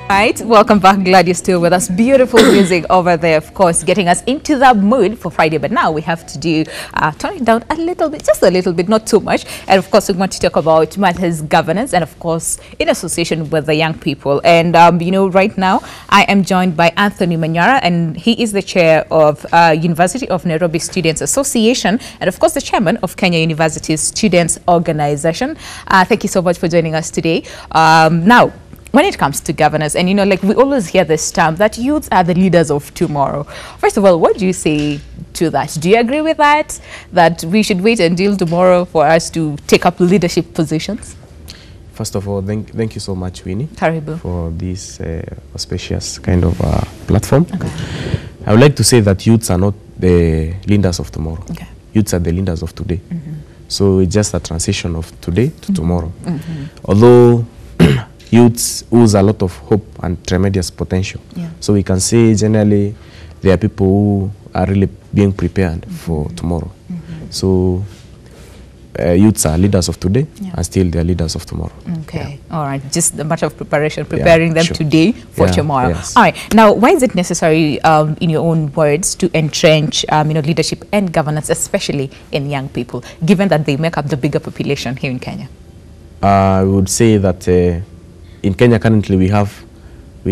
Right, welcome back. Glad you're still with us. Beautiful music over there, of course, getting us into the mood for Friday. But now we have to do turn it down a little bit, just a little bit, not too much. And of course, we want to talk about matters governance, and of course, in association with the young people. And you know, right now I am joined by Anthony Manyara, and he is the chair of University of Nairobi Students Association, and of course, the chairman of Kenya University Students Organization. Thank you so much for joining us today. Now, when it comes to governance, and you know, like we always hear this term that youths are the leaders of tomorrow. First of all, what do you say to that? Do you agree with that? That we should wait until tomorrow for us to take up leadership positions? First of all, thank you so much, Winnie, Terrible. for this auspicious kind of platform. Okay. I would like to say that youths are not the leaders of tomorrow. Okay. Youths are the leaders of today. So it's just a transition of today to tomorrow. Although youths owes a lot of hope and tremendous potential. Yeah. So we can say generally there are people who are really being prepared for tomorrow. So youths are leaders of today, and still they are leaders of tomorrow. Okay, all right. Just a matter of preparation, preparing them sure. today for tomorrow. Yes. All right. Now, why is it necessary, in your own words, to entrench, you know, leadership and governance, especially in young people, given that they make up the bigger population here in Kenya? I would say that in Kenya currently we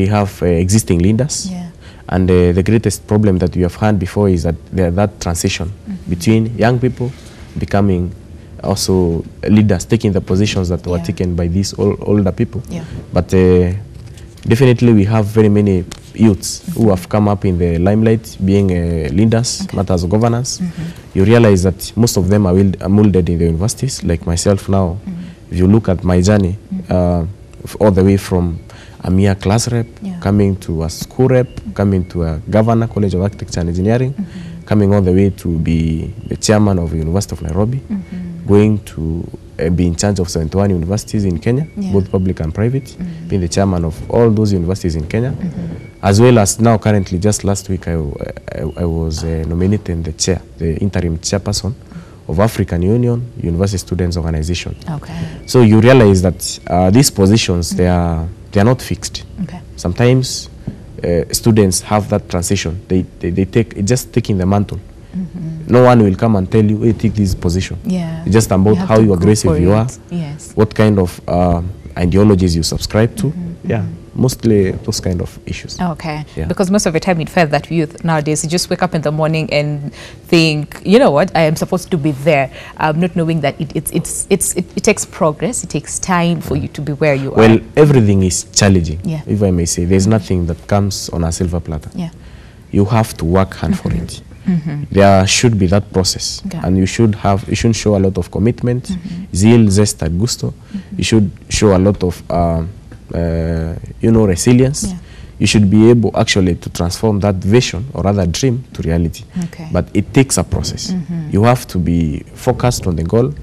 have existing leaders, and the greatest problem that we have had before is that that transition between young people becoming also leaders, taking the positions that were taken by these older people. But definitely we have very many youths who have come up in the limelight being leaders, matters of governance. You realize that most of them are molded in the universities, like myself now. If you look at my journey, all the way from a mere class rep, coming to a school rep, coming to a governor, College of Architecture and Engineering, coming all the way to be the chairman of the University of Nairobi, going to be in charge of 71 universities in Kenya, both public and private, being the chairman of all those universities in Kenya, as well as now currently, just last week, I was nominated the interim chairperson of African Union University Students Organization. So you realize that these positions, they are not fixed. Sometimes students have that transition. They take just taking the mantle. No one will come and tell you, hey, take this position. It's just about how aggressive you are, what kind of ideologies you subscribe to. Mostly those kind of issues. Because most of the time it felt that youth nowadays, you just wake up in the morning and think, you know what, I am supposed to be there, not knowing that it takes progress, it takes time for you to be where you are. Well, everything is challenging, if I may say. There's nothing that comes on a silver platter. You have to work hard for it. There should be that process, and you should show a lot of commitment, zeal, zest, and gusto. You should show a lot of you know, resilience. You should be able actually to transform that vision or rather dream to reality. But it takes a process. You have to be focused on the goal.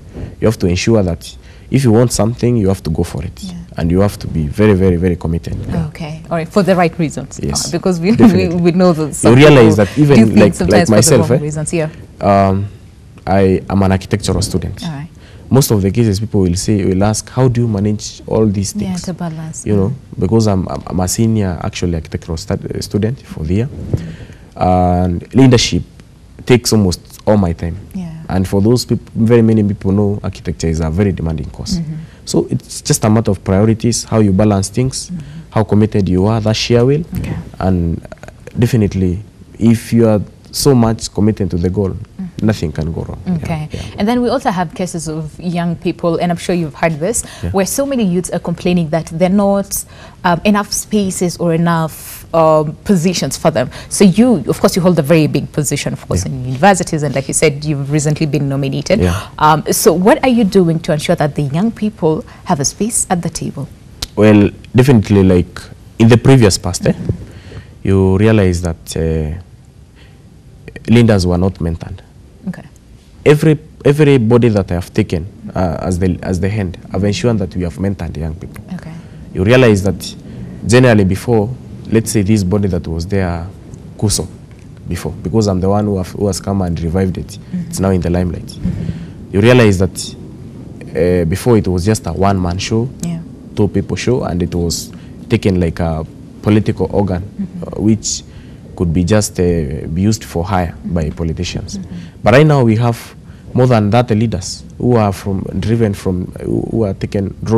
You have to ensure that if you want something, you have to go for it. And you have to be very, very, very committed. All right, for the right reasons. Because we know that you realize that even like myself, I am an architectural student. Most of the cases people will ask, how do you manage all these things? To balance. You know, because I'm a senior actually architectural student for the year. And leadership takes almost all my time. And for those people, very many people know architecture is a very demanding course. So it's just a matter of priorities, how you balance things, how committed you are, that sheer will. And definitely, if you are so much committed to the goal, nothing can go wrong. And then we also have cases of young people, and I'm sure you've heard this, where so many youths are complaining that they're not enough spaces or enough positions for them. So you, of course, you hold a very big position, of course, in universities, and like you said, you've recently been nominated. So what are you doing to ensure that the young people have a space at the table? Well, definitely, like in the previous past, you realize that leaders were not mentored. Everybody that I have taken as the hand, I've ensured that we have mentored young people. You realize that generally before, let's say this body that was there, Kuso, before, because I'm the one who has come and revived it. It's now in the limelight. You realize that before it was just a one-man show, two-people show, and it was taken like a political organ, which could be just used for hire by politicians. But right now we have more than that leaders who are drawn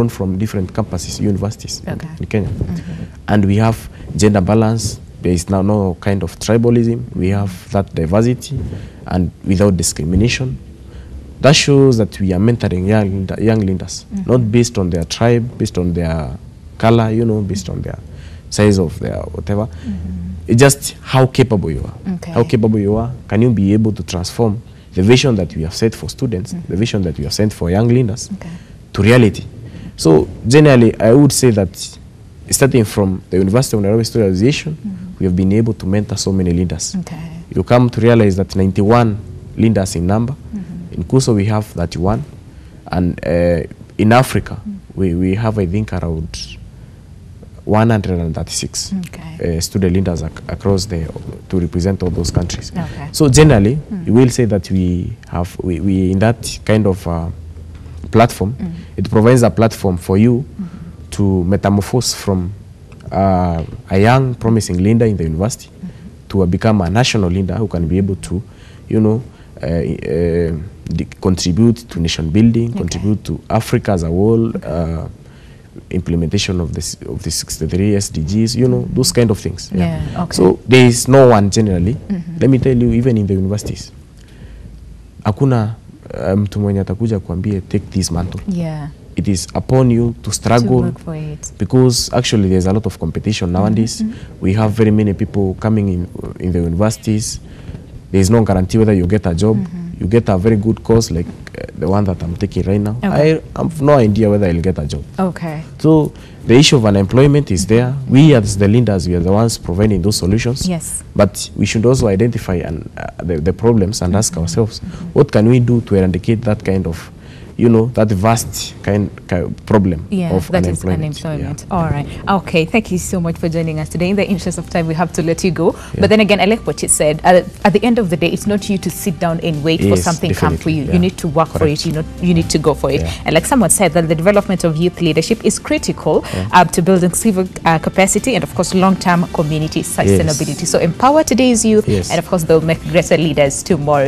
from different campuses, universities in Kenya. And we have gender balance. There is now no kind of tribalism. We have that diversity and without discrimination. That shows that we are mentoring young leaders, not based on their tribe, based on their color, you know, based on their size of their whatever. It's just how capable you are. How capable you are. Can you be able to transform the vision that we have set for students, the vision that we have set for young leaders to reality? So generally, I would say that starting from the University of Nairobi Student Association, we have been able to mentor so many leaders. You come to realize that 91 leaders in number. In Kuso, we have 31. And in Africa, we have, I think, around 136 student leaders across to represent all those countries. So generally, we will say that we in that kind of platform, it provides a platform for you to metamorphose from a young, promising leader in the university to become a national leader who can be able to, you know, contribute to nation building, contribute to Africa as a whole, implementation of the 63 SDGs, you know, those kind of things. So there is no one generally. Let me tell you, even in the universities, hakuna mtu mwenye atakuja kuambie take this mantle. It is upon you to struggle, to work for it. Because actually there's a lot of competition nowadays. We have very many people coming in the universities. There is no guarantee whether you get a job. You get a very good course like the one that I'm taking right now. I have no idea whether I'll get a job. So the issue of unemployment is there. We as the leaders, we are the ones providing those solutions. But we should also identify the problems and ask ourselves, what can we do to eradicate that kind of, you know, that vast kind problem of unemployment. All right. Okay. Thank you so much for joining us today. In the interest of time, we have to let you go. But then again, I like what you said. At the end of the day, it's not you to sit down and wait for something to come for you. You need to work for it. You need to go for it. And like someone said, that the development of youth leadership is critical to building civic capacity and, of course, long-term community sustainability. So empower today's youth, and, of course, they'll make greater leaders tomorrow.